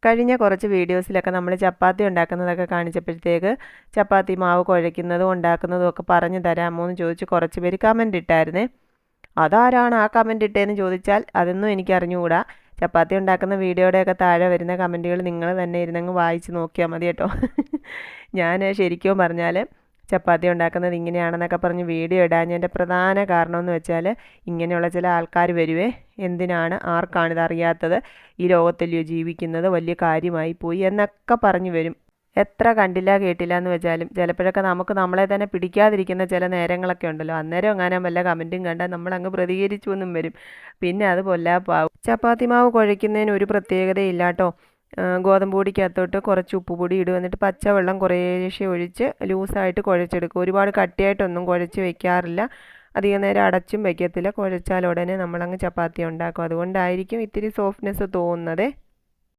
കഴിഞ്ഞ കുറച്ച് വീഡിയോസിലൊക്കെ നമ്മൾ ചപ്പാത്തി ഉണ്ടാക്കുന്നതൊക്കെ കാണിച്ചപ്പോഴത്തേക്ക് ചപ്പാത്തി മാവ് കുഴയ്ക്കുന്നതും ഉണ്ടാക്കുന്നതും ഒക്കെ പറഞ്ഞു തരാമോ എന്ന് ചോദിച്ച് കുറച്ച് പേര് കമൻ്റ് ഇട്ടായിരുന്നേ. അതാരാണ് ആ കമൻ്റ് ഇട്ടതെന്ന് ചോദിച്ചാൽ അതൊന്നും എനിക്ക് അറിഞ്ഞുകൂടാ. ചപ്പാത്തി ഉണ്ടാക്കുന്ന വീഡിയോയുടെയൊക്കെ താഴെ വരുന്ന കമൻറ്റുകൾ നിങ്ങൾ തന്നെ ഇരുന്നങ്ങ് വായിച്ച് നോക്കിയാൽ മതി കേട്ടോ. ഞാൻ ശരിക്കും പറഞ്ഞാൽ ചപ്പാത്തി ഉണ്ടാക്കുന്നത് ഇങ്ങനെയാണെന്നൊക്കെ പറഞ്ഞ് വീഡിയോ ഇടാഞ്ഞതിൻ്റെ പ്രധാന കാരണമെന്ന് വെച്ചാൽ ഇങ്ങനെയുള്ള ചില ആൾക്കാർ വരുവേ, എന്തിനാണ് ആർക്കാണിത് അറിയാത്തത്, ഈ ലോകത്തല്ലയോ ജീവിക്കുന്നത്, വലിയ കാര്യമായി പോയി എന്നൊക്കെ പറഞ്ഞു വരും. എത്ര കണ്ടില്ല കേട്ടില്ല എന്ന് വെച്ചാലും ചിലപ്പോഴൊക്കെ നമുക്ക് നമ്മളെ തന്നെ പിടിക്കാതിരിക്കുന്ന ചില നേരങ്ങളൊക്കെ ഉണ്ടല്ലോ, അന്നേരം എങ്ങാനും വല്ല കമൻറ്റും കണ്ടാൽ നമ്മളങ്ങ് പ്രതികരിച്ചു എന്നും വരും. പിന്നെ അത് പൊല്ലാപ്പാവും. ചപ്പാത്തി മാവ് കുഴയ്ക്കുന്നതിന് ഒരു പ്രത്യേകതയില്ല കേട്ടോ. ഗോതമ്പ് പൊടിക്കകത്തോട്ട് കുറച്ച് ഉപ്പുപൊടി ഇടും, എന്നിട്ട് പച്ചവെള്ളം കുറേശ്ശെ ഒഴിച്ച് ലൂസായിട്ട് കുഴച്ചെടുക്കും. ഒരുപാട് കട്ടിയായിട്ടൊന്നും കുഴച്ച് വെക്കാറില്ല, അധികം നേരം അടച്ചും വയ്ക്കത്തില്ല. കുഴച്ചാൽ ഉടനെ നമ്മളങ്ങ് ചപ്പാത്തി ഉണ്ടാക്കും. അതുകൊണ്ടായിരിക്കും ഇത്തിരി സോഫ്റ്റ്നെസ് തോന്നുന്നത്.